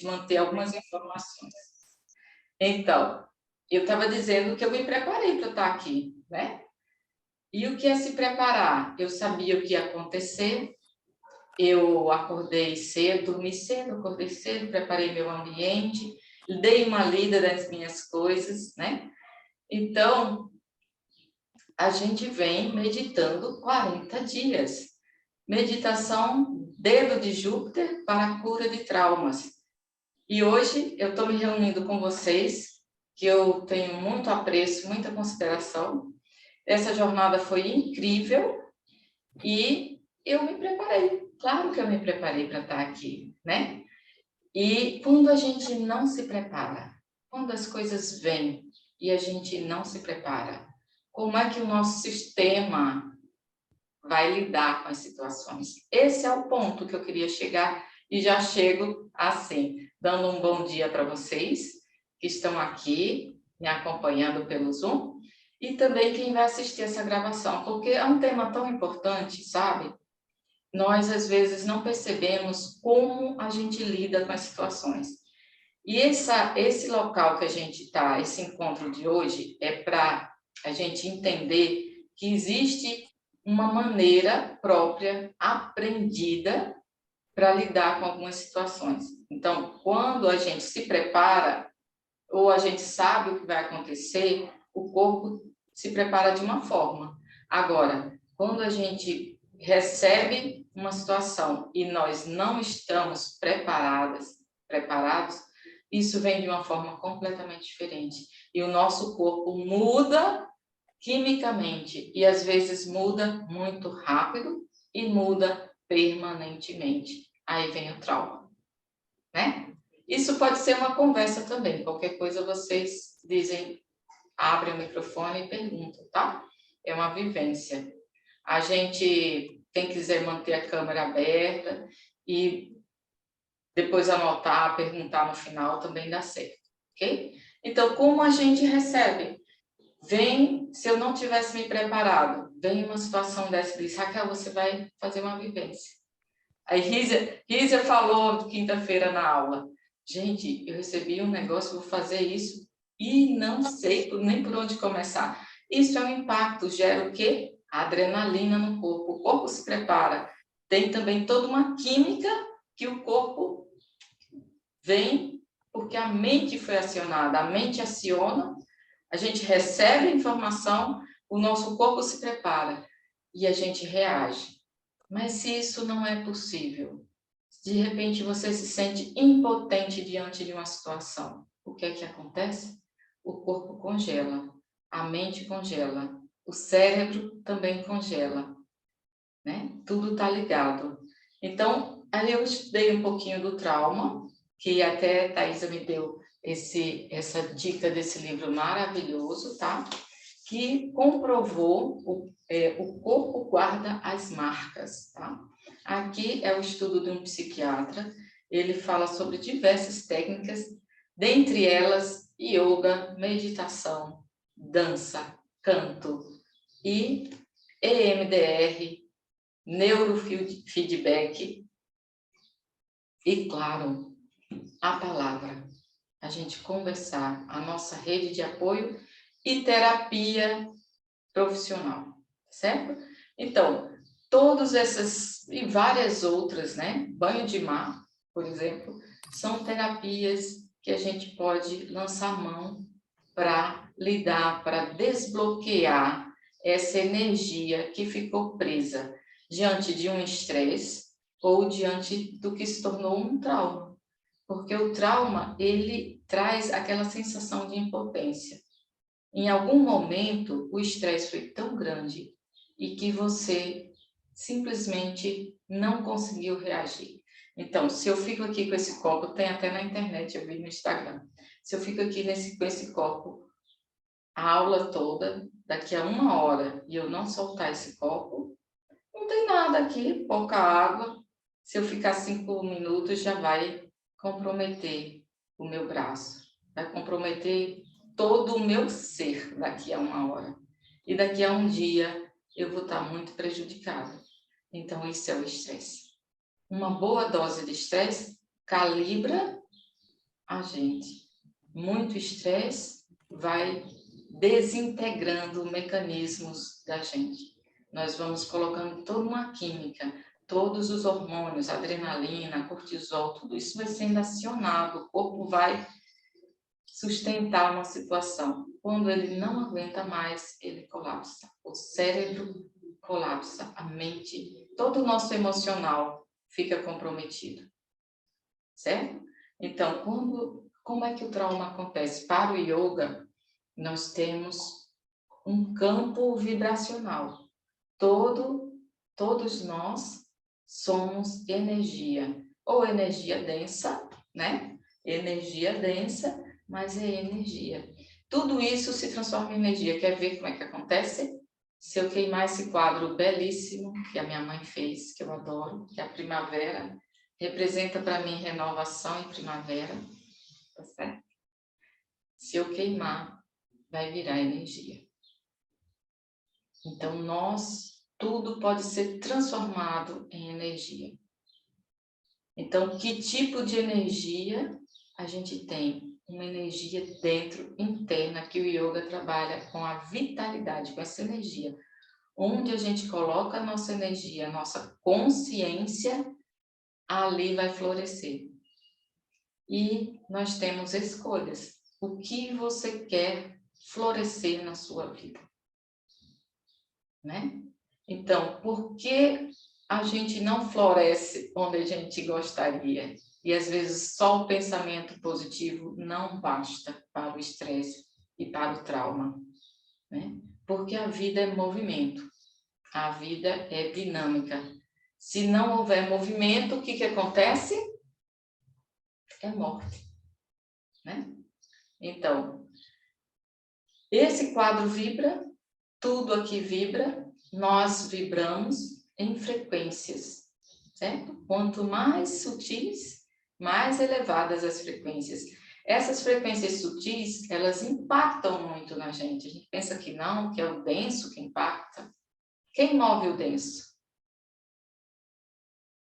gente manter algumas informações. Então, eu estava dizendo que eu me preparei para estar aqui, né? E o que é se preparar? Eu sabia o que ia acontecer, eu acordei cedo, dormi cedo, acordei cedo, preparei meu ambiente, dei uma lida das minhas coisas, né? Então, a gente vem meditando 40 dias. Meditação Dedo de Júpiter para a cura de traumas. E hoje eu estou me reunindo com vocês, que eu tenho muito apreço, muita consideração. Essa jornada foi incrível e eu me preparei. Claro que eu me preparei para estar aqui, né? E quando a gente não se prepara, quando as coisas vêm e a gente não se prepara, como é que o nosso sistema vai lidar com as situações? Esse é o ponto que eu queria chegar e já chego assim, dando um bom dia para vocês que estão aqui me acompanhando pelo Zoom e também quem vai assistir essa gravação, porque é um tema tão importante, sabe? Nós, às vezes, não percebemos como a gente lida com as situações. E esse local que a gente está, esse encontro de hoje, é para a gente entender que existe uma maneira própria, aprendida, para lidar com algumas situações. Então, quando a gente se prepara, ou a gente sabe o que vai acontecer, o corpo se prepara de uma forma. Agora, quando a gente recebe uma situação e nós não estamos preparados, isso vem de uma forma completamente diferente. E o nosso corpo muda quimicamente, e às vezes muda muito rápido e muda permanentemente. Aí vem o trauma, né? Isso pode ser uma conversa também. Qualquer coisa vocês dizem, abrem o microfone e perguntam, tá? É uma vivência. A gente, quem quiser manter a câmera aberta e depois anotar, perguntar no final, também dá certo, ok? Então, como a gente recebe? Vem, se eu não tivesse me preparado, vem uma situação dessa e diz, Raquel, você vai fazer uma vivência. Aí Rízia falou quinta-feira na aula, gente, eu recebi um negócio, vou fazer isso e não sei nem por onde começar. Isso é um impacto, gera o quê? Adrenalina no corpo. O corpo se prepara. Tem também toda uma química que o corpo vem porque a mente foi acionada. A mente aciona, a gente recebe a informação, o nosso corpo se prepara e a gente reage. Mas se isso não é possível, de repente você se sente impotente diante de uma situação, o que é que acontece? O corpo congela, a mente congela, o cérebro também congela, né? Tudo está ligado. Então, aí eu estudei um pouquinho do trauma, que até a Thaisa me deu essa dica desse livro maravilhoso, tá? Que comprovou o corpo guarda as marcas, tá? Aqui é o estudo de um psiquiatra, ele fala sobre diversas técnicas, dentre elas yoga, meditação, dança, canto e EMDR, neurofeedback e, claro, a palavra. A gente conversar, a nossa rede de apoio e terapia profissional, certo? Então, todas essas e várias outras, né? Banho de mar, por exemplo, são terapias que a gente pode lançar mão para lidar, para desbloquear essa energia que ficou presa diante de um estresse ou diante do que se tornou um trauma. Porque o trauma, ele traz aquela sensação de impotência. Em algum momento, o estresse foi tão grande e que você simplesmente não conseguiu reagir. Então, se eu fico aqui com esse copo, tem até na internet, eu vi no Instagram, se eu fico aqui com esse copo a aula toda, daqui a 1 hora, e eu não soltar esse copo, não tem nada aqui, pouca água. Se eu ficar 5 minutos, já vai comprometer o meu braço, vai comprometer todo o meu ser daqui a 1 hora. E daqui a um dia, eu vou estar muito prejudicada. Então, isso é o estresse. Uma boa dose de estresse calibra a gente. Muito estresse vai desintegrando mecanismos da gente. Nós vamos colocando toda uma química, todos os hormônios, adrenalina, cortisol, tudo isso vai sendo acionado, o corpo vai sustentar uma situação. Quando ele não aguenta mais, ele colapsa. O cérebro colapsa, a mente, todo o nosso emocional fica comprometido. Certo? Então, como é que o trauma acontece? Para o yoga, nós temos um campo vibracional. Todos nós somos energia, ou energia densa, né? Energia densa, mas é energia. Tudo isso se transforma em energia. Quer ver como é que acontece? Se eu queimar esse quadro belíssimo que a minha mãe fez, que eu adoro, que é a primavera, representa para mim renovação e primavera, tá certo? Se eu queimar, vai virar energia. Então, tudo pode ser transformado em energia. Então, que tipo de energia a gente tem? Uma energia dentro, interna, que o yoga trabalha com a vitalidade, com essa energia. Onde a gente coloca a nossa energia, a nossa consciência, ali vai florescer. E nós temos escolhas. O que você quer florescer na sua vida? Né? Então, por que a gente não floresce onde a gente gostaria? E às vezes só o pensamento positivo não basta para o estresse e para o trauma, né? Porque a vida é movimento, a vida é dinâmica. Se não houver movimento, o que acontece? É morte, né? Então, esse quadro vibra, tudo aqui vibra, nós vibramos em frequências, certo? Quanto mais sutis, mais elevadas as frequências. Essas frequências sutis, elas impactam muito na gente. A gente pensa que não, que é o denso que impacta. Quem move o denso?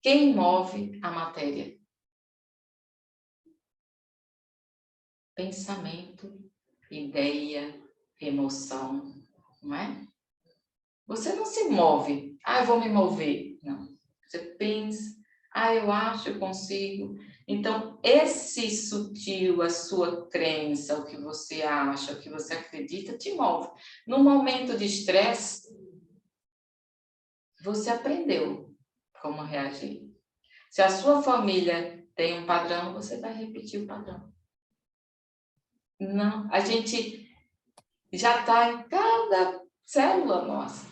Quem move a matéria? Pensamento, ideia, emoção, não é? Você não se move. Ah, eu vou me mover. Não. Você pensa, eu acho, eu consigo. Então, esse sutil, a sua crença, o que você acha, o que você acredita, te move. No momento de estresse, você aprendeu como reagir. Se a sua família tem um padrão, você vai repetir o padrão. Não, a gente já está em cada célula nossa,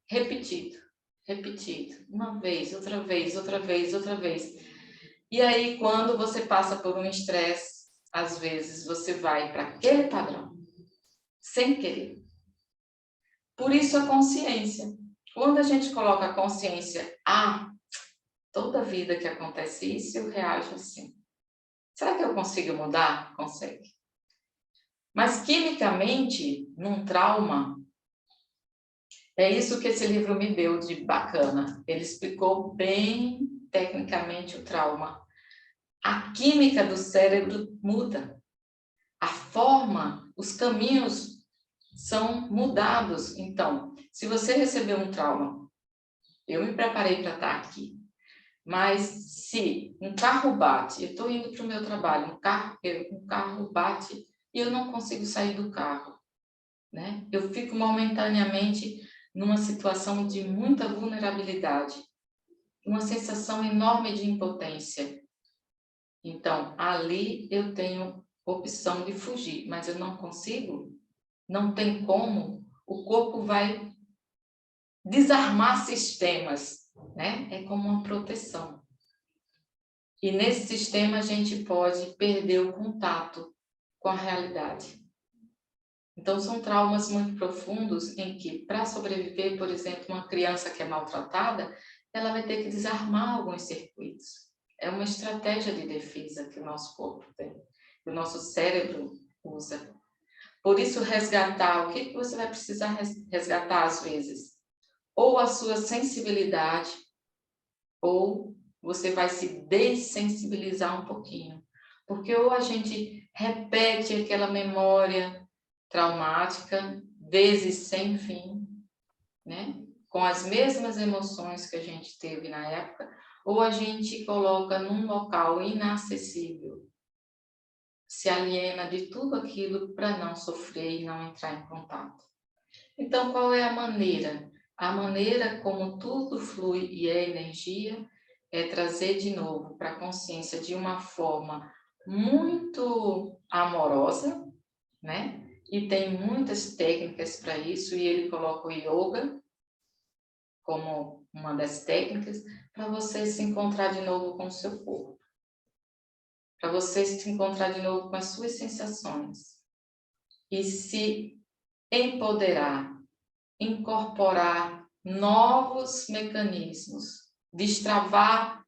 repetido, uma vez, outra vez, outra vez, outra vez. E aí, quando você passa por um estresse, às vezes você vai para aquele padrão, sem querer. Por isso a consciência. Quando a gente coloca a consciência, toda vida que acontece isso, eu reajo assim. Será que eu consigo mudar? Consegue. Mas quimicamente, num trauma, é isso que esse livro me deu de bacana. Ele explicou bem tecnicamente o trauma. A química do cérebro muda. A forma, os caminhos são mudados. Então, se você recebeu um trauma, eu me preparei para estar aqui. Mas se um carro bate, eu estou indo para o meu trabalho, um carro bate e eu não consigo sair do carro, né? Eu fico momentaneamente numa situação de muita vulnerabilidade, uma sensação enorme de impotência. Então, ali eu tenho opção de fugir, mas eu não consigo, não tem como, o corpo vai desarmar sistemas, né? É como uma proteção. E nesse sistema a gente pode perder o contato com a realidade. Então, são traumas muito profundos em que, para sobreviver, por exemplo, uma criança que é maltratada, ela vai ter que desarmar alguns circuitos. É uma estratégia de defesa que o nosso corpo tem, que o nosso cérebro usa. Por isso, resgatar, o que você vai precisar resgatar às vezes? Ou a sua sensibilidade, ou você vai se dessensibilizar um pouquinho. Porque ou a gente repete aquela memória traumática, vezes sem fim, né? Com as mesmas emoções que a gente teve na época, ou a gente coloca num local inacessível, se aliena de tudo aquilo para não sofrer e não entrar em contato. Então, qual é a maneira? A maneira como tudo flui e é energia é trazer de novo para a consciência de uma forma muito amorosa, né? E tem muitas técnicas para isso, e ele coloca o yoga como uma das técnicas para você se encontrar de novo com o seu corpo, para você se encontrar de novo com as suas sensações e se empoderar, incorporar novos mecanismos, destravar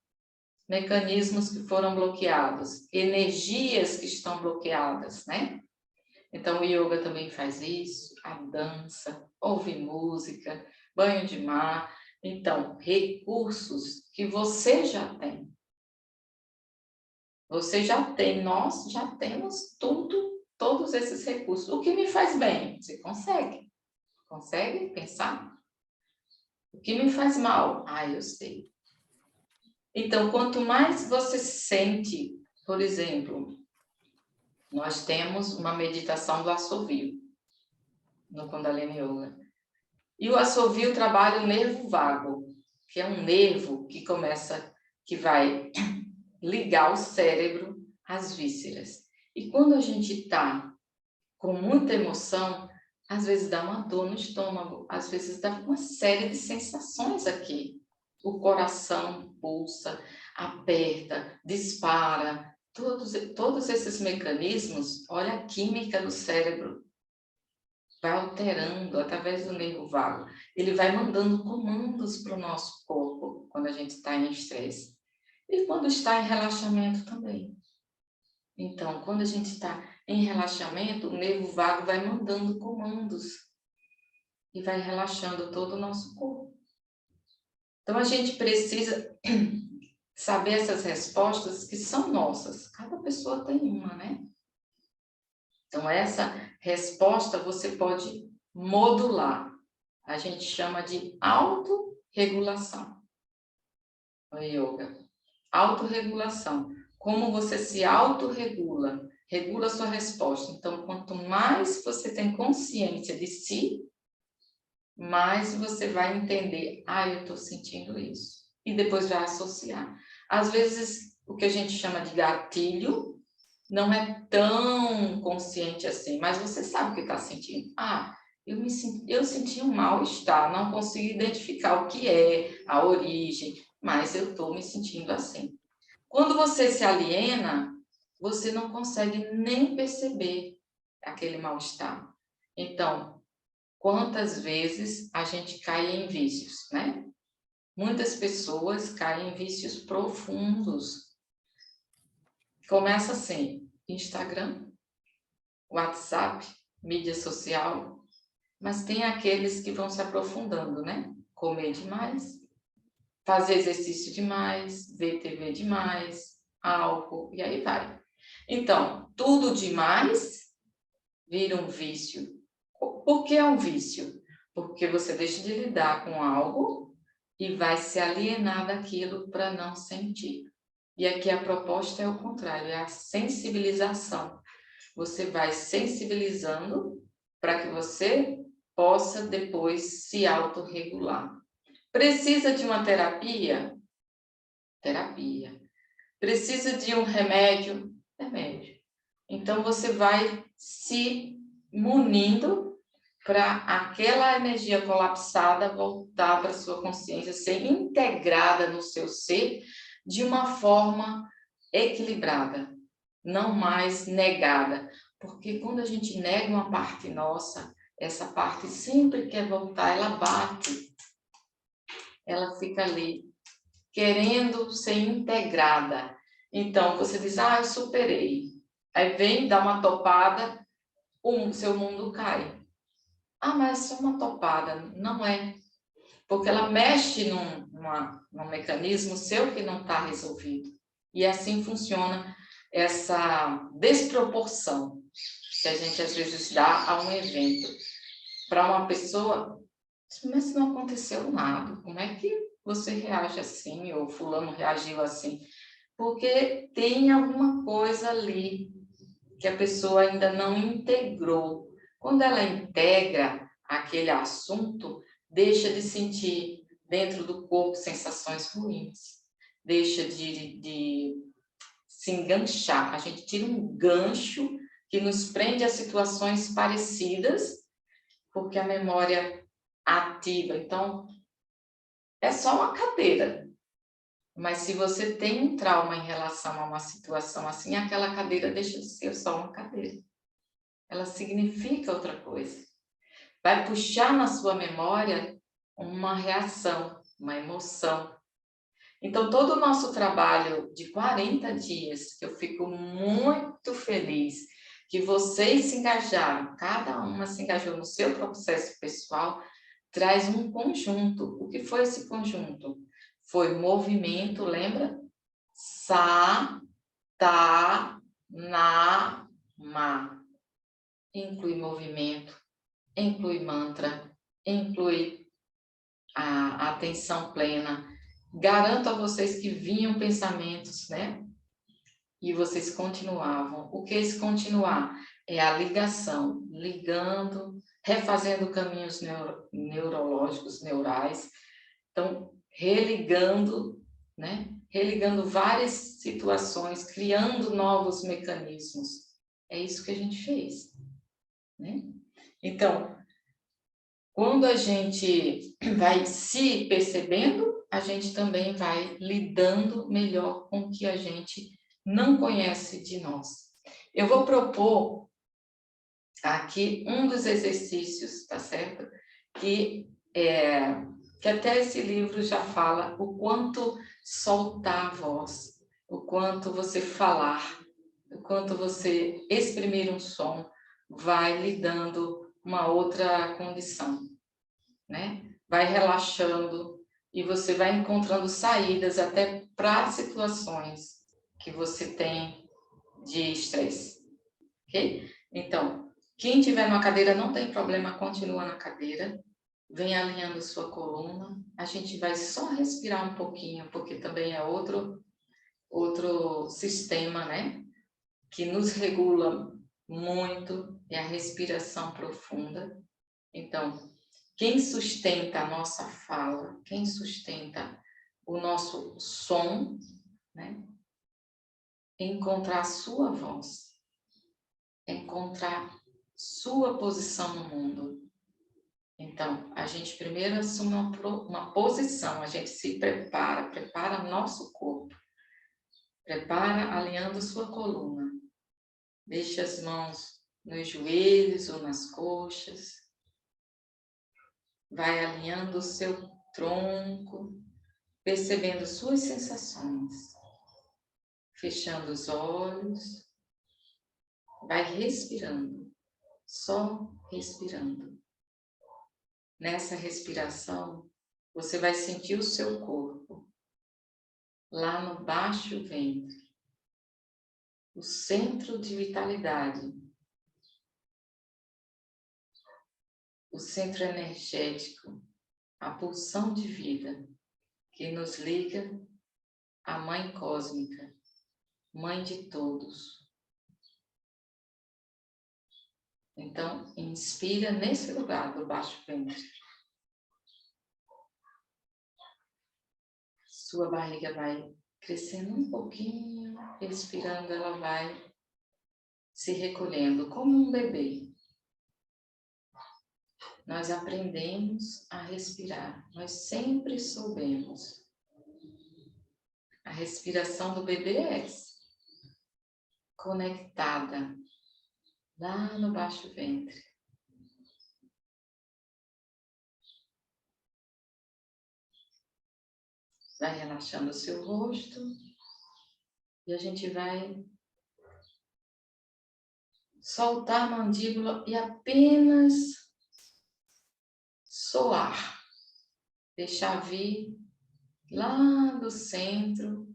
mecanismos que foram bloqueados, energias que estão bloqueadas, né? Então, o yoga também faz isso, a dança, ouvir música, banho de mar. Então, recursos que você já tem. Você já tem, nós já temos tudo, todos esses recursos. O que me faz bem? Você consegue? Consegue pensar? O que me faz mal? Ah, eu sei. Então, quanto mais você sente, por exemplo, nós temos uma meditação do assovio no Kundalini Yoga. E o assovio trabalha o nervo vago, que é um nervo que que vai ligar o cérebro às vísceras. E quando a gente está com muita emoção, às vezes dá uma dor no estômago, às vezes dá uma série de sensações aqui. O coração pulsa, aperta, dispara. Todos esses mecanismos, olha a química do cérebro, vai alterando através do nervo vago. Ele vai mandando comandos para o nosso corpo quando a gente está em estresse. E quando está em relaxamento também. Então, quando a gente está em relaxamento, o nervo vago vai mandando comandos e vai relaxando todo o nosso corpo. Então, a gente precisa saber essas respostas que são nossas. Cada pessoa tem uma, né? Então, essa resposta você pode modular. A gente chama de autorregulação no yoga. Autorregulação. Como você se autorregula, regula a sua resposta. Então, quanto mais você tem consciência de si, mais você vai entender, eu estou sentindo isso. E depois vai associar. Às vezes, o que a gente chama de gatilho não é tão consciente assim, mas você sabe o que está sentindo. Eu senti um mal-estar, não consigo identificar o que é, a origem, mas eu estou me sentindo assim. Quando você se aliena, você não consegue nem perceber aquele mal-estar. Então, quantas vezes a gente cai em vícios, né? Muitas pessoas caem em vícios profundos. Começa assim, Instagram, WhatsApp, mídia social, mas tem aqueles que vão se aprofundando, né? Comer demais, fazer exercício demais, ver TV demais, álcool, e aí vai. Então, tudo demais vira um vício. Por que é um vício? Porque você deixa de lidar com algo e vai se alienar daquilo para não sentir. E aqui a proposta é o contrário, é a sensibilização. Você vai sensibilizando para que você possa depois se autorregular. Precisa de uma terapia? Terapia. Precisa de um remédio? Remédio. Então, você vai se munindo para aquela energia colapsada voltar para a sua consciência, ser integrada no seu ser de uma forma equilibrada, não mais negada. Porque quando a gente nega uma parte nossa, essa parte sempre quer voltar, ela bate, ela fica ali, querendo ser integrada. Então, você diz, eu superei. Aí vem, dá uma topada, seu mundo cai. Mas é só uma topada. Não é. Porque ela mexe num mecanismo seu que não está resolvido. E assim funciona essa desproporção que a gente às vezes dá a um evento. Para uma pessoa, mas não aconteceu nada, como é que você reage assim, ou fulano reagiu assim? Porque tem alguma coisa ali que a pessoa ainda não integrou. Quando ela integra aquele assunto, deixa de sentir dentro do corpo sensações ruins, deixa de se enganchar. A gente tira um gancho que nos prende a situações parecidas, porque a memória ativa. Então, é só uma cadeira. Mas se você tem um trauma em relação a uma situação assim, aquela cadeira deixa de ser só uma cadeira. Ela significa outra coisa. Vai puxar na sua memória uma reação, uma emoção. Então, todo o nosso trabalho de 40 dias, que eu fico muito feliz que vocês se engajaram, cada uma se engajou no seu processo pessoal, traz um conjunto. O que foi esse conjunto? Foi movimento, lembra? Sa, ta, na, ma. Inclui movimento, inclui mantra, inclui a atenção plena. Garanto a vocês que vinham pensamentos, né? E vocês continuavam. O que é esse continuar? É a ligação, ligando, refazendo caminhos neurológicos, neurais. Então, religando, né? Religando várias situações, criando novos mecanismos. É isso que a gente fez, né? Então, quando a gente vai se percebendo, a gente também vai lidando melhor com o que a gente não conhece de nós. Eu vou propor aqui um dos exercícios, tá certo? Que até esse livro já fala o quanto soltar a voz, o quanto você falar, o quanto você exprimir um som vai lhe dando uma outra condição, né? Vai relaxando e você vai encontrando saídas até para situações que você tem de estresse, ok? Então, quem tiver numa cadeira não tem problema, continua na cadeira, vem alinhando sua coluna, a gente vai só respirar um pouquinho, porque também é outro sistema, né? Que nos regula muito, é a respiração profunda. Então, quem sustenta a nossa fala, quem sustenta o nosso som, né? Encontrar a sua voz, encontrar sua posição no mundo. Então, a gente primeiro assume uma posição, a gente se prepara nosso corpo, prepara alinhando sua coluna, deixa as mãos nos joelhos ou nas coxas, vai alinhando o seu tronco, percebendo suas sensações, fechando os olhos, vai respirando, só respirando. Nessa respiração, você vai sentir o seu corpo lá no baixo ventre, o centro de vitalidade, o centro energético, a pulsão de vida que nos liga à Mãe Cósmica, Mãe de todos. Então, inspira nesse lugar do baixo ventre. Sua barriga vai crescendo um pouquinho, expirando, ela vai se recolhendo como um bebê. Nós aprendemos a respirar, nós sempre soubemos. A respiração do bebê é essa, conectada lá no baixo ventre. Vai relaxando o seu rosto e a gente vai soltar a mandíbula e apenas soar. Deixar vir lá do centro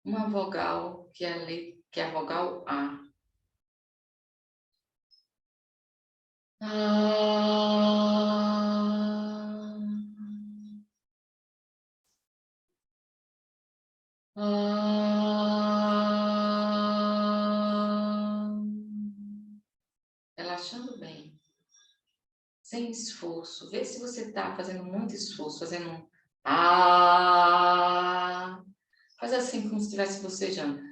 uma vogal que é que é a vogal A. Relaxando bem, sem esforço. Vê se você está fazendo muito esforço, fazendo um faz assim como se estivesse bocejando.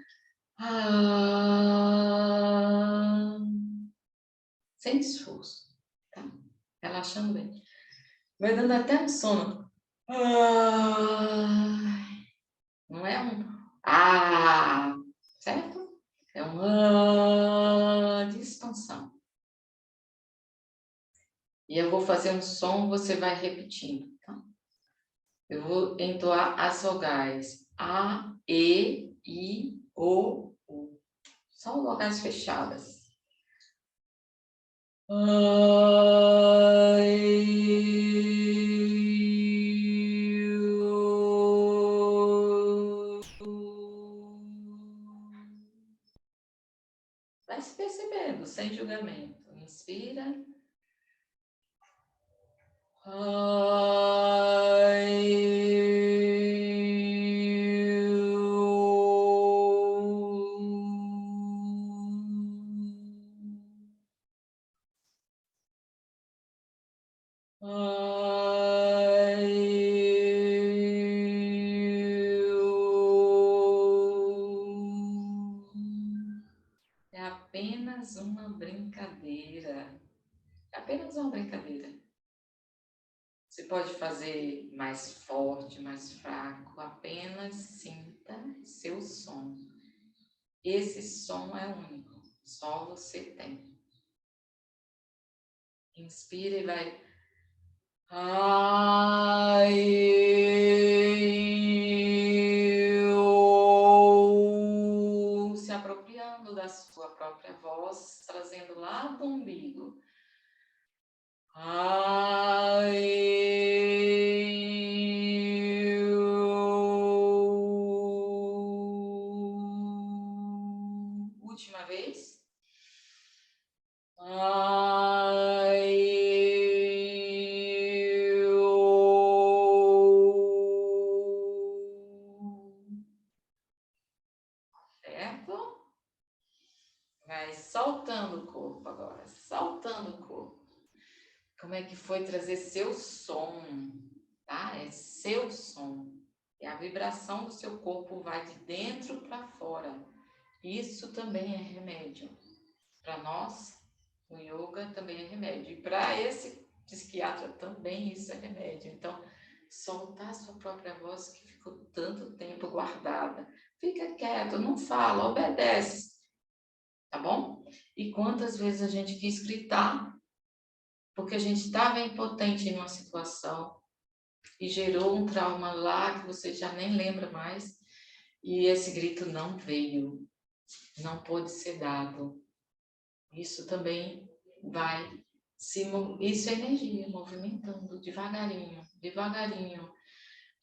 Sem esforço, tá? Relaxando bem. Vai dando até um sono. Não é um certo? É um de expansão. E eu vou fazer um som, você vai repetindo, tá? Eu vou entoar as vogais A, E, I, O, U. Só vogais fechadas. Vai se percebendo, sem julgamento. Inspira. É apenas uma brincadeira. É apenas uma brincadeira. Você pode fazer mais forte, mais fraco, apenas sinta seu som. Esse som é único, só você tem. Inspira e vai. Se apropriando da sua própria voz, trazendo lá do umbigo. Última vez. Certo? Vai soltando o corpo agora, soltando o corpo. Como é que foi trazer seu som, tá? É seu som. E a vibração do seu corpo vai de dentro para fora. Isso também é remédio. Para nós, o yoga também é remédio. E para esse psiquiatra também isso é remédio. Então, soltar a sua própria voz que ficou tanto tempo guardada. Fica quieto, não fala, obedece. Tá bom? E quantas vezes a gente quis gritar porque a gente estava impotente em uma situação e gerou um trauma lá que você já nem lembra mais e esse grito não veio, não pôde ser dado. Isso também vai isso é energia movimentando devagarinho, devagarinho,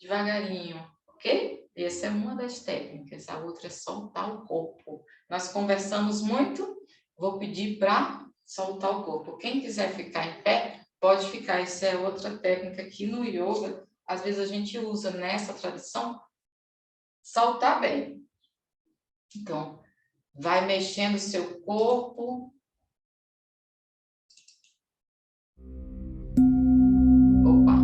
devagarinho, ok? Essa é uma das técnicas, a outra é soltar o corpo. Nós conversamos muito, vou pedir para soltar o corpo. Quem quiser ficar em pé, pode ficar. Isso é outra técnica que no yoga, às vezes a gente usa nessa tradição, soltar bem. Então, vai mexendo o seu corpo. Opa!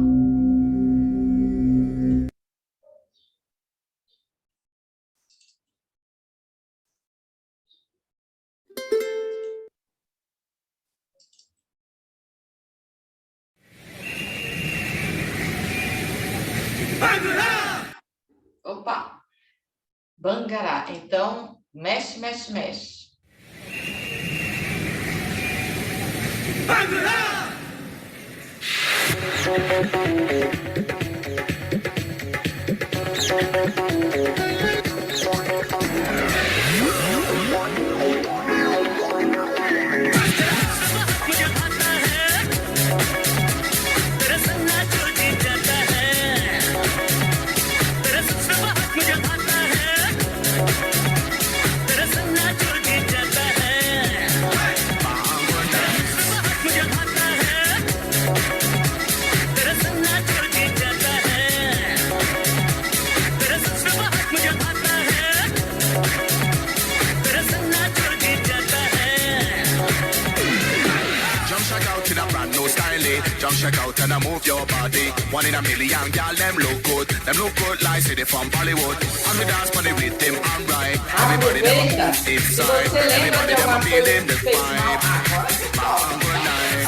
Opa! Bangará. Então, mexe, mexe, mexe. Bangará! style. Just check out and I move your body. 1 in a million, girl, them look good. Them look good like city from Bollywood. And we dance for the rhythm, I'm right. Everybody them move inside. Everybody them feeling the vibe. Bang, good night.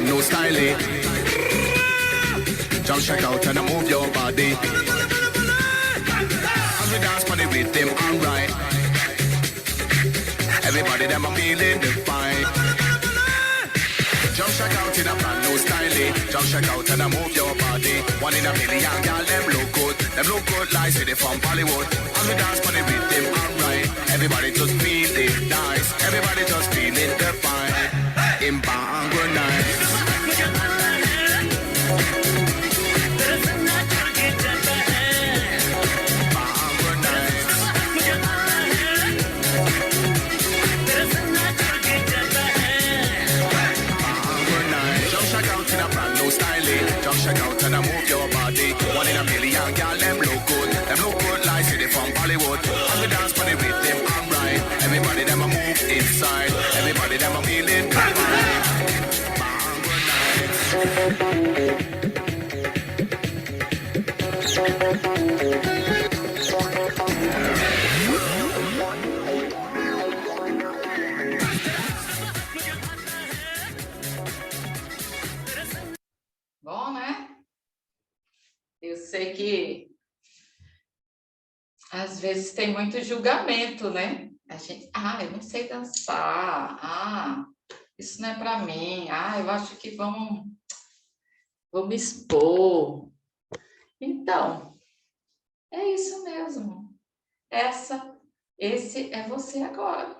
No styling. Just check out and move your body. As we dance for the rhythm, alright. Everybody them are feeling the vibe. Just check out in a brand new styling. Just check out and move your body. 1 in a million, girl, them look good. Them look good like city from Bollywood. As we dance for the rhythm, alright. Everybody just feeling nice. Everybody just feeling the vibe. In Bangor night. Check out and move your body. 1 in a million, girl, them look good. Them look good like city from Bollywood. And we dance for the rhythm, alright. Everybody them a move inside. Everybody them a feeling the vibe. Bom, né? Eu sei que às vezes tem muito julgamento, né? A gente, eu não sei dançar, isso não é para mim, eu acho que vou me expor. Então, é isso mesmo. Esse é você agora.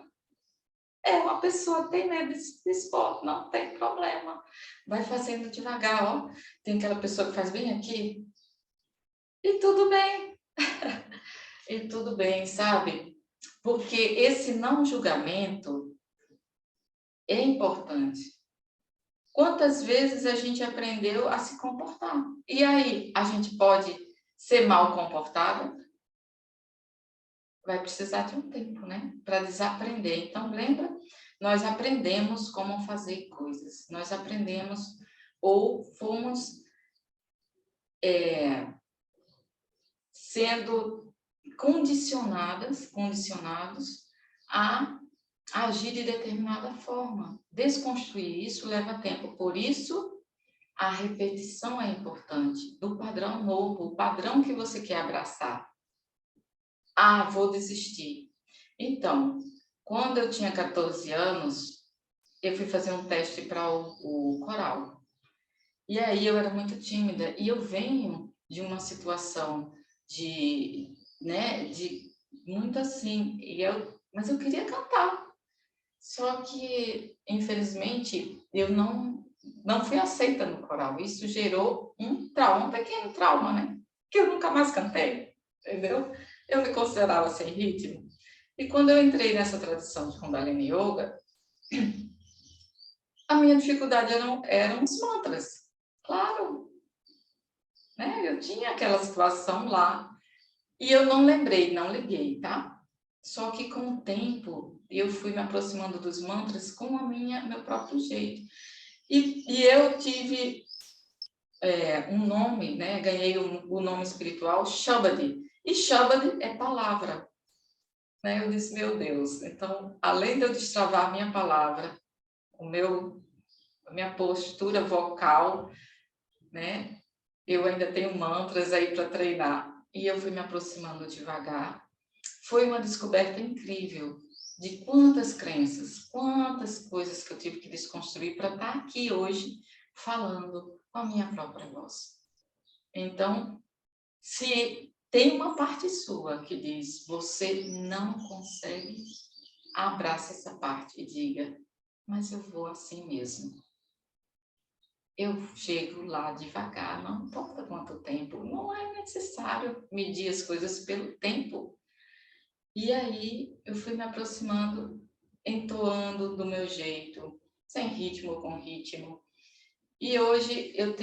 É uma pessoa que tem medo de se expor, não tem problema. Vai fazendo devagar, ó. Tem aquela pessoa que faz bem aqui. E tudo bem. E tudo bem, sabe? Porque esse não julgamento é importante. Quantas vezes a gente aprendeu a se comportar? E aí, a gente pode ser mal comportada? Vai precisar de um tempo, né? Para desaprender. Então, lembra? Nós aprendemos como fazer coisas. Nós aprendemos ou fomos sendo condicionados a agir de determinada forma. Desconstruir isso leva tempo. Por isso, a repetição é importante do padrão novo, o padrão que você quer abraçar. Vou desistir. Então, quando eu tinha 14 anos, eu fui fazer um teste para o coral. E aí eu era muito tímida. E eu venho de uma situação de muito assim. Mas eu queria cantar. Só que, infelizmente, eu não fui aceita no coral. Isso gerou um pequeno trauma, né? Que eu nunca mais cantei, entendeu? Eu me considerava sem ritmo. E quando eu entrei nessa tradição de Kundalini Yoga, a minha dificuldade eram os mantras. Claro, né? Eu tinha aquela situação lá e eu não liguei, tá? Só que com o tempo eu fui me aproximando dos mantras com meu próprio jeito. E eu tive um nome, né? Ganhei o nome espiritual Shabad. E Shabad é palavra. Né? Eu disse, meu Deus, então, além de eu destravar a minha palavra, a minha postura vocal, né? Eu ainda tenho mantras aí para treinar. E eu fui me aproximando devagar. Foi uma descoberta incrível de quantas crenças, quantas coisas que eu tive que desconstruir para estar aqui hoje falando com a minha própria voz. Então, se tem uma parte sua que diz, você não consegue, abraça essa parte e diga, mas eu vou assim mesmo. Eu chego lá devagar, não importa quanto tempo, não é necessário medir as coisas pelo tempo. E aí eu fui me aproximando, entoando do meu jeito, sem ritmo ou com ritmo. E hoje eu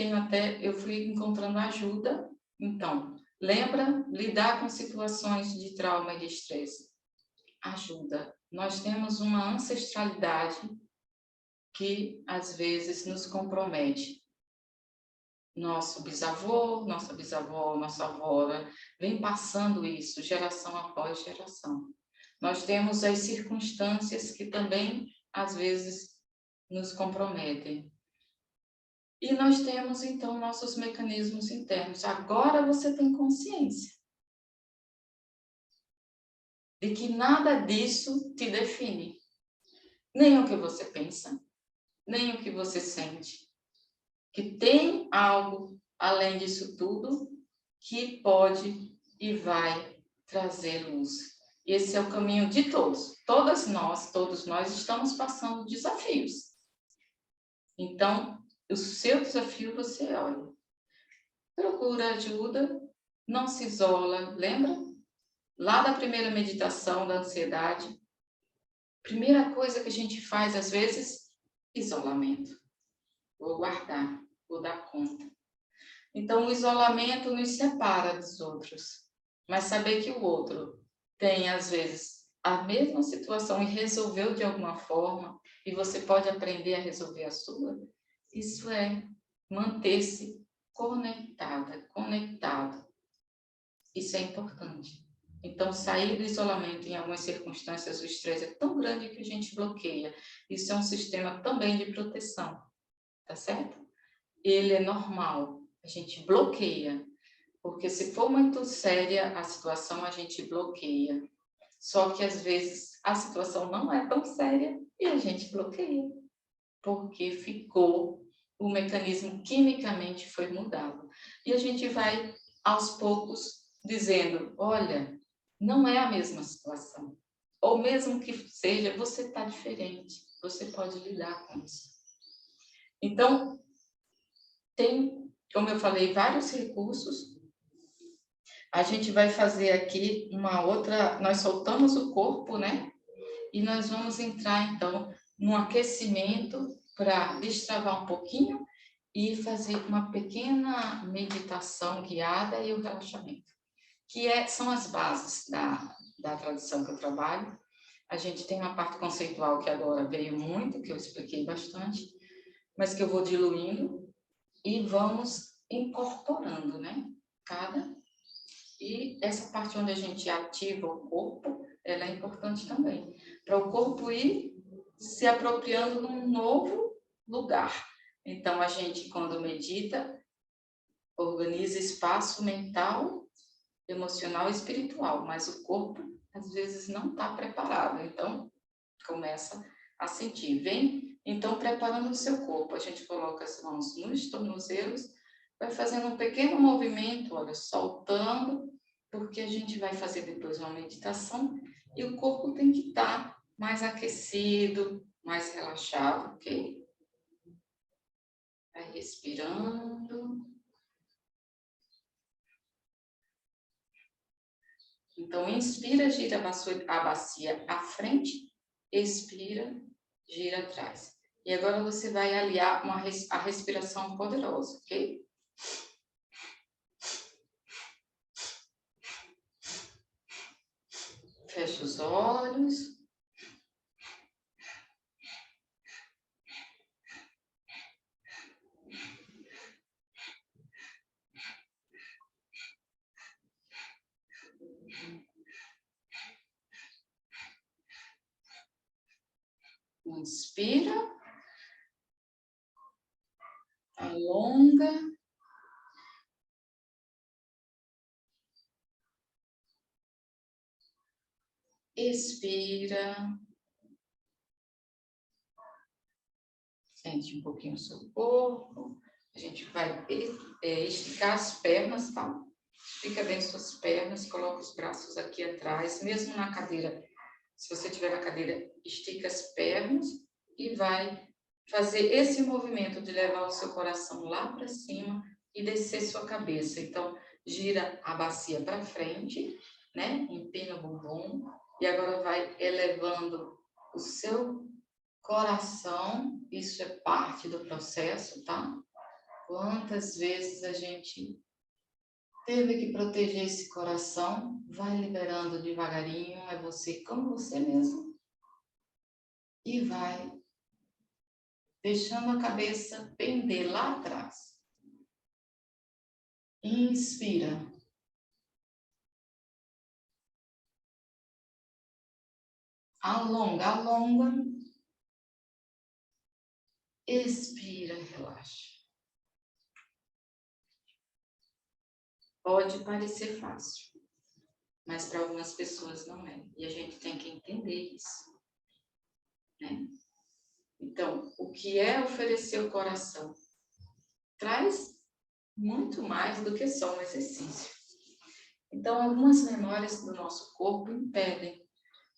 fui encontrando ajuda. Então, lembra lidar com situações de trauma e de estresse? Ajuda. Nós temos uma ancestralidade que às vezes nos compromete. Nosso bisavô, nossa bisavó, nossa avó, vem passando isso geração após geração. Nós temos as circunstâncias que também, às vezes, nos comprometem. E nós temos, então, nossos mecanismos internos. Agora você tem consciência de que nada disso te define. Nem o que você pensa, nem o que você sente. Que tem algo, além disso tudo, que pode e vai trazer luz. Esse é o caminho de todos. Todos nós estamos passando desafios. Então, o seu desafio você olha. Procura ajuda, não se isola, lembra? Lá da primeira meditação da ansiedade, primeira coisa que a gente faz às vezes, isolamento. Vou guardar, vou dar conta. Então, o isolamento nos separa dos outros. Mas saber que o outro tem, às vezes, a mesma situação e resolveu de alguma forma, e você pode aprender a resolver a sua, isso é manter-se conectado. Isso é importante. Então, sair do isolamento em algumas circunstâncias, o estresse é tão grande que a gente bloqueia. Isso é um sistema também de proteção, tá certo? Ele é normal, a gente bloqueia, porque se for muito séria a situação, a gente bloqueia. Só que às vezes a situação não é tão séria e a gente bloqueia, porque o mecanismo quimicamente foi mudado. E a gente vai, aos poucos, dizendo, olha, não é a mesma situação. Ou mesmo que seja, você está diferente, você pode lidar com isso. Então, tem, como eu falei, vários recursos. A gente vai fazer aqui uma outra, nós soltamos o corpo, né? E nós vamos entrar, então, num aquecimento para destravar um pouquinho e fazer uma pequena meditação guiada e o relaxamento, que são as bases da tradição que eu trabalho. A gente tem uma parte conceitual que agora veio muito, que eu expliquei bastante, mas que eu vou diluindo e vamos incorporando, né? E essa parte onde a gente ativa o corpo, ela é importante também, para o corpo ir se apropriando num novo lugar. Então, a gente, quando medita, organiza espaço mental, emocional e espiritual, mas o corpo, às vezes, não está preparado. Então, começa a sentir. Vem, então, preparando o seu corpo. A gente coloca as mãos nos tornozelos, vai fazendo um pequeno movimento, olha, soltando, porque a gente vai fazer depois uma meditação e o corpo tem que estar mais aquecido, mais relaxado, ok? Vai respirando. Então, inspira, gira a bacia à frente, expira, gira atrás. E agora você vai aliar a respiração poderosa, ok? Fecha os olhos. Inspira. Alonga. Expira. Sente um pouquinho o seu corpo. A gente vai esticar as pernas, tá? estica bem suas pernas, coloca os braços aqui atrás, mesmo na cadeira. Se você estiver na cadeira, estica as pernas e vai fazer esse movimento de levar o seu coração lá para cima e descer sua cabeça. Então, gira a bacia para frente, né? Empina o bumbum e agora vai elevando o seu coração. Isso é parte do processo, tá? Quantas vezes a gente teve que proteger esse coração, vai liberando devagarinho, é você com você mesmo. E vai deixando a cabeça pender lá atrás. Inspira. Alonga, alonga. Expira, relaxa. Pode parecer fácil, mas para algumas pessoas não é. E a gente tem que entender isso, né? Então, o que é oferecer o coração? Traz muito mais do que só um exercício. Então, algumas memórias do nosso corpo impedem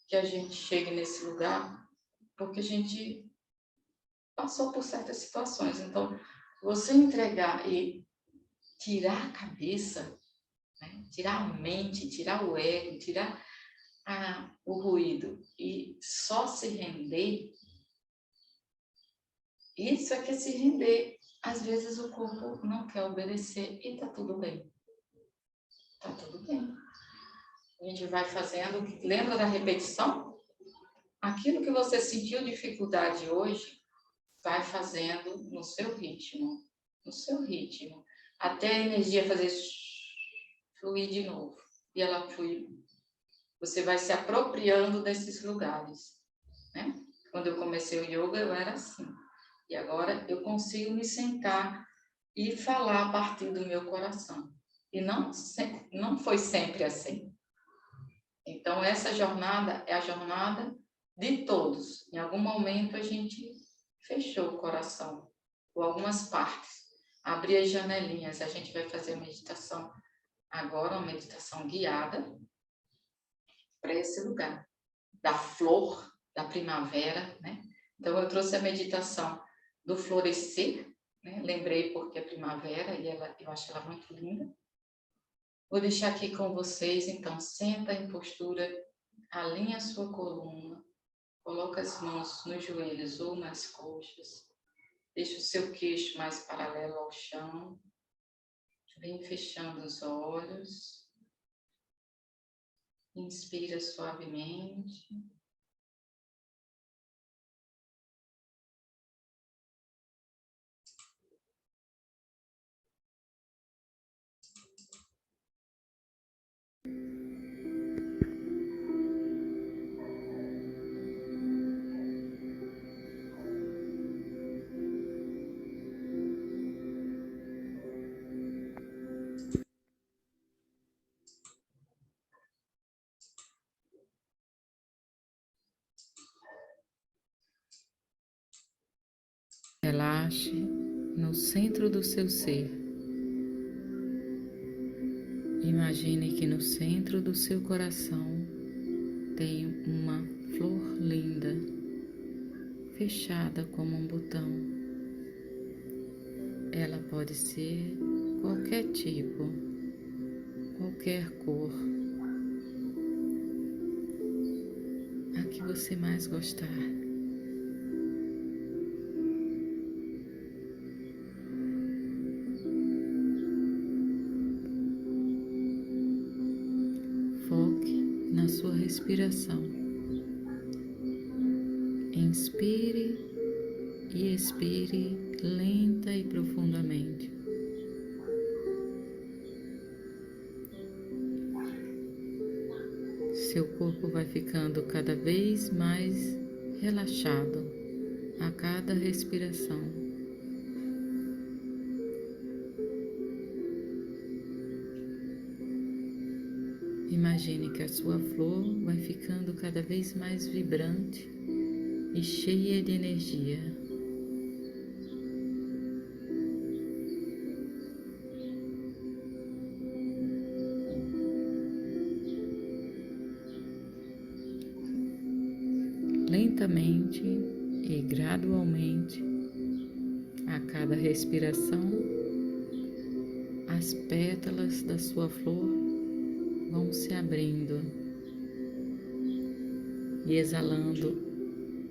que a gente chegue nesse lugar, porque a gente passou por certas situações. Então, você entregar e tirar a cabeça, né? Tirar a mente, tirar o ego, tirar o ruído e só se render, isso é que é se render. Às vezes o corpo não quer obedecer e tá tudo bem. Tá tudo bem. A gente vai fazendo, lembra da repetição? Aquilo que você sentiu dificuldade hoje, vai fazendo no seu ritmo, até a energia fazer fluir de novo. E ela flui. Você vai se apropriando desses lugares, né? Quando eu comecei o yoga, eu era assim. E agora eu consigo me sentar e falar a partir do meu coração. E não foi sempre assim. Então, essa jornada é a jornada de todos. Em algum momento, a gente fechou o coração, ou algumas partes. Abrir as janelinhas. A gente vai fazer a meditação agora, uma meditação guiada para esse lugar. Da flor, da primavera, né? Então, eu trouxe a meditação do florescer, né? Lembrei porque é primavera e eu acho ela muito linda. Vou deixar aqui com vocês, então, senta em postura, alinha a sua coluna, coloca as mãos nos joelhos ou nas coxas, deixa o seu queixo mais paralelo ao chão, vem fechando os olhos, inspira suavemente. Relaxe no centro do seu ser. Imagine que no centro do seu coração tem uma flor linda, fechada como um botão. Ela pode ser qualquer tipo, qualquer cor, a que você mais gostar. Foque na sua respiração. Inspire e expire lenta e profundamente. Seu corpo vai ficando cada vez mais relaxado a cada respiração. Imagine que a sua flor vai ficando cada vez mais vibrante e cheia de energia. lentamente e gradualmente, a cada respiração, as pétalas da sua flor vão se abrindo e exalando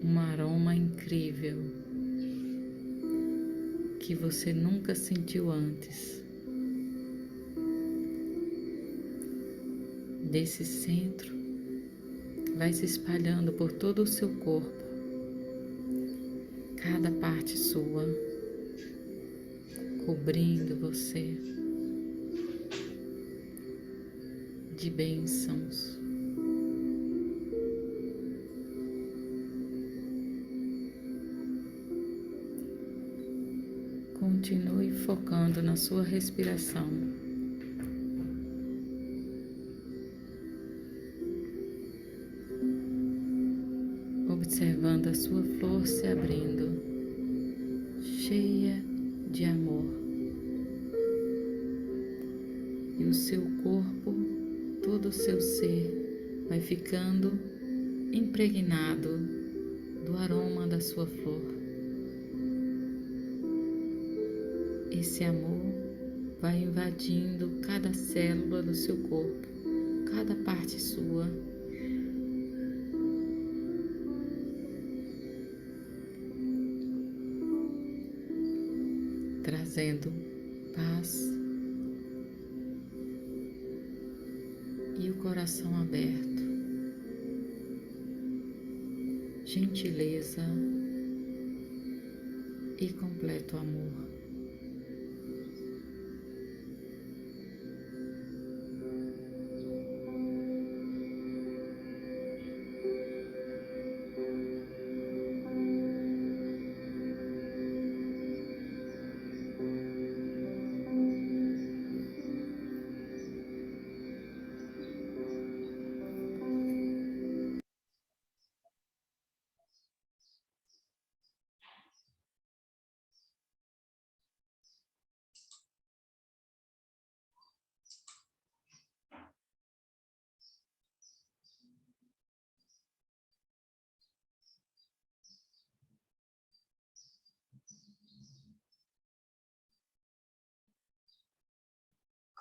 um aroma incrível que você nunca sentiu antes. Desse centro vai se espalhando por todo o seu corpo, cada parte sua, cobrindo você de bênçãos. Continue focando na sua respiração. Observando a sua flor se abrindo, cheia de amor. E o seu corpo, todo o seu ser, vai ficando impregnado do aroma da sua flor. Esse amor vai invadindo cada célula do seu corpo, cada parte sua. Trazendo paz e o coração aberto, gentileza e completo amor.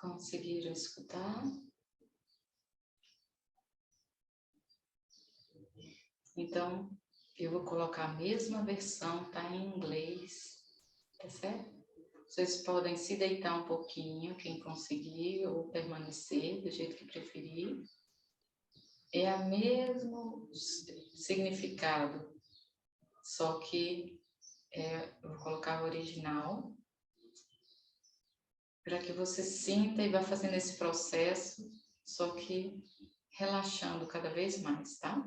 Conseguiram escutar? Então, eu vou colocar a mesma versão, tá em inglês, tá certo? Vocês podem se deitar um pouquinho, quem conseguir, ou permanecer do jeito que preferir. É o mesmo significado, só que eu vou colocar o original, para que você sinta e vá fazendo esse processo, só que relaxando cada vez mais, tá?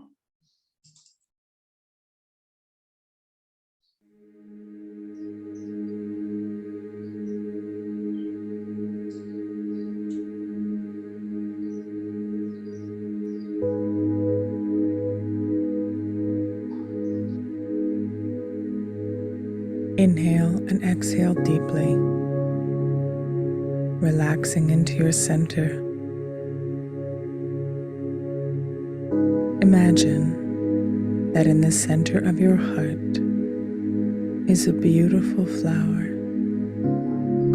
Inhale and exhale deeply, relaxing into your center. Imagine that in the center of your heart is a beautiful flower,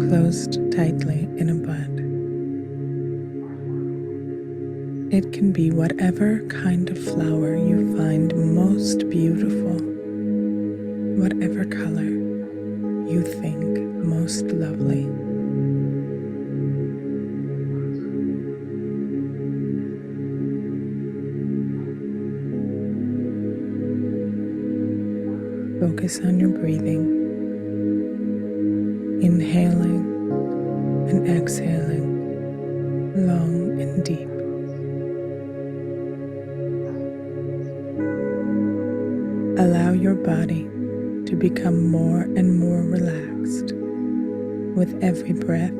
closed tightly in a bud. It can be whatever kind of flower you find most beautiful, whatever color you think most lovely. Focus on your breathing, inhaling and exhaling long and deep. Allow your body to become more and more relaxed with every breath.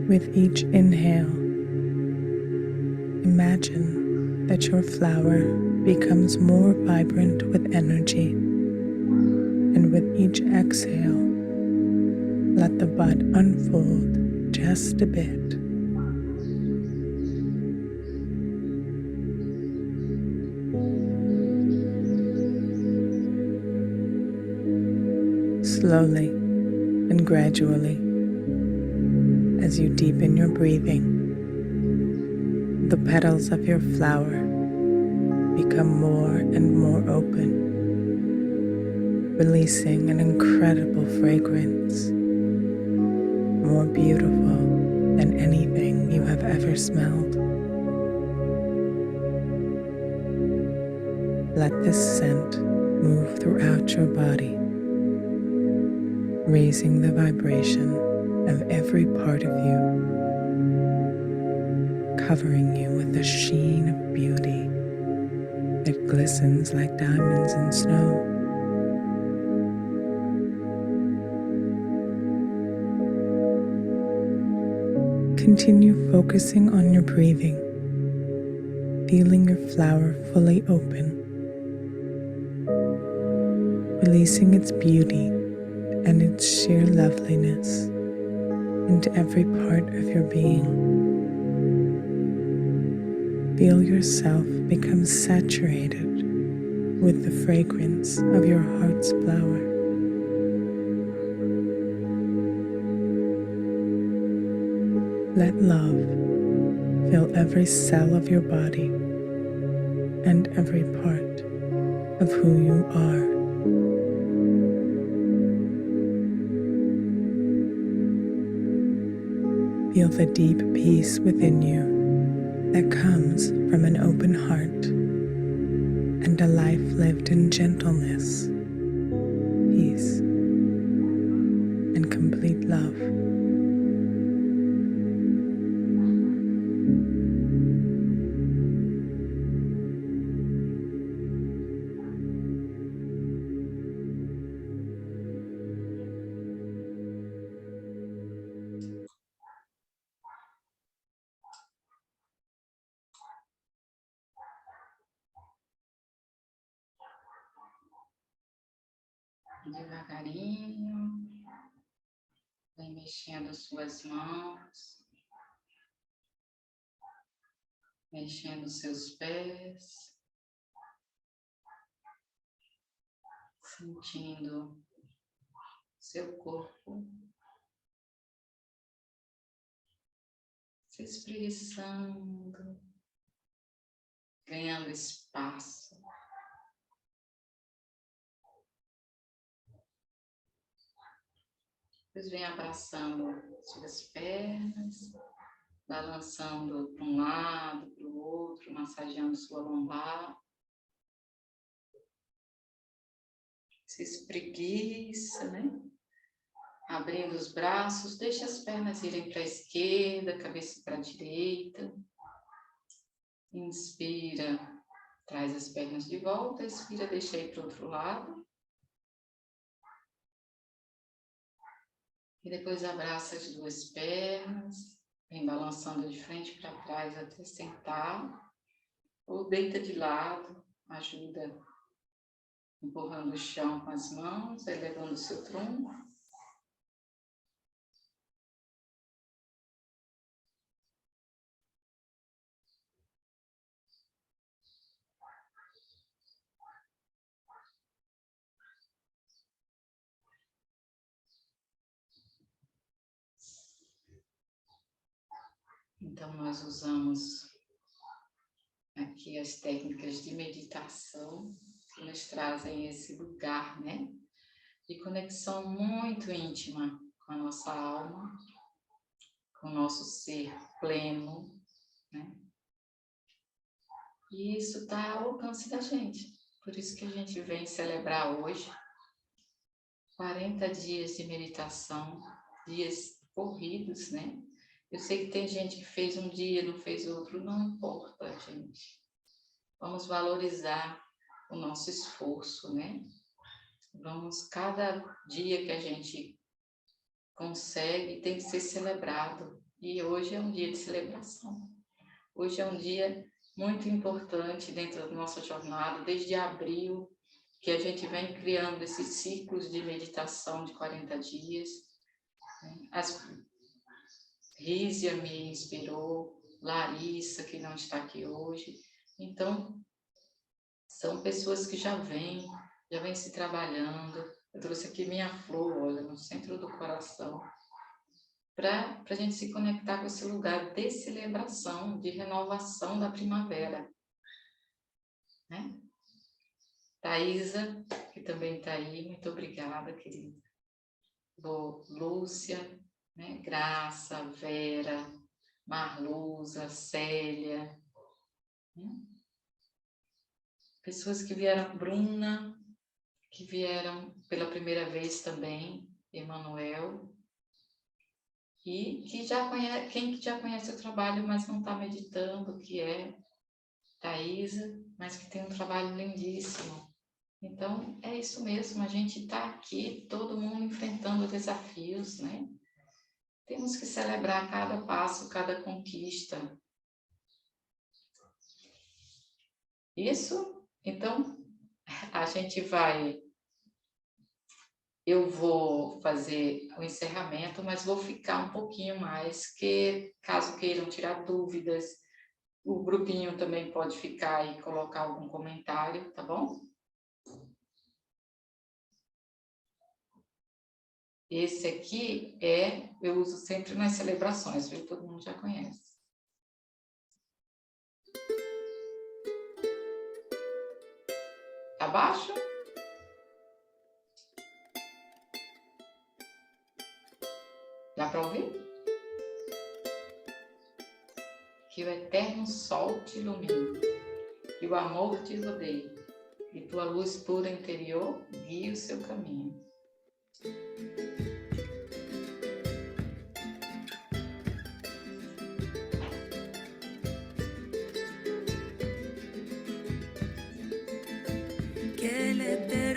With each inhale, imagine that your flower becomes more vibrant with energy, and with each exhale, let the bud unfold just a bit. slowly and gradually, as you deepen your breathing, the petals of your flower become more and more open, releasing an incredible fragrance, more beautiful than anything you have ever smelled. Let this scent move throughout your body, raising the vibration of every part of you, covering you with a sheen of beauty that glistens like diamonds in snow. Continue focusing on your breathing, feeling your flower fully open, releasing its beauty and its sheer loveliness into every part of your being. Feel yourself become saturated with the fragrance of your heart's flower. Let love fill every cell of your body and every part of who you are. Feel the deep peace within you that comes from an open heart and a life lived in gentleness, peace, and complete love. Devagarinho, vem mexendo suas mãos, mexendo seus pés, sentindo seu corpo se espreguiçando, ganhando espaço. Depois vem abraçando suas pernas, balançando para um lado, para o outro, massageando sua lombar. Se espreguiça, né? Abrindo os braços, deixa as pernas irem para a esquerda, cabeça para a direita. Inspira, traz as pernas de volta, expira, deixa ir para o outro lado. E depois abraça as duas pernas, vem balançando de frente para trás até sentar. Ou deita de lado, ajuda empurrando o chão com as mãos, elevando o seu tronco. Então, nós usamos aqui as técnicas de meditação que nos trazem esse lugar, né, de conexão muito íntima com a nossa alma, com o nosso ser pleno, né? E isso está ao alcance da gente. Por isso que a gente vem celebrar hoje 40 dias de meditação, dias corridos, né? Eu sei que tem gente que fez um dia, não fez outro, não importa, gente. Vamos valorizar o nosso esforço, né? Vamos, cada dia que a gente consegue, tem que ser celebrado. E hoje é um dia de celebração. Hoje é um dia muito importante dentro da nossa jornada, desde abril, que a gente vem criando esses ciclos de meditação de 40 dias. Rízia me inspirou, Larissa, que não está aqui hoje. Então, são pessoas que já vêm se trabalhando, Eu trouxe aqui minha flor, olha, no centro do coração, para a gente se conectar com esse lugar de celebração, de renovação da primavera, né? Thaisa, que também está aí, muito obrigada, querida. Lúcia, né? Graça, Vera, Marluza, Célia, né? Pessoas que vieram, Bruna, que vieram pela primeira vez também, Emanuel, e que já conhece, quem já conhece o trabalho, mas não está meditando, que é Thaisa, mas que tem um trabalho lindíssimo. Então, é isso mesmo, a gente está aqui, todo mundo enfrentando desafios, né? Temos que celebrar cada passo, cada conquista. Isso, então, a gente vai... Eu vou fazer o encerramento, mas vou ficar um pouquinho mais, que caso queiram tirar dúvidas, o grupinho também pode ficar e colocar algum comentário, tá bom? Esse aqui eu uso sempre nas celebrações, viu? Todo mundo já conhece. Tá baixo? Dá para ouvir? Que o eterno sol te ilumine, que o amor te rodeie, e tua luz pura interior guie o seu caminho. Que el eterno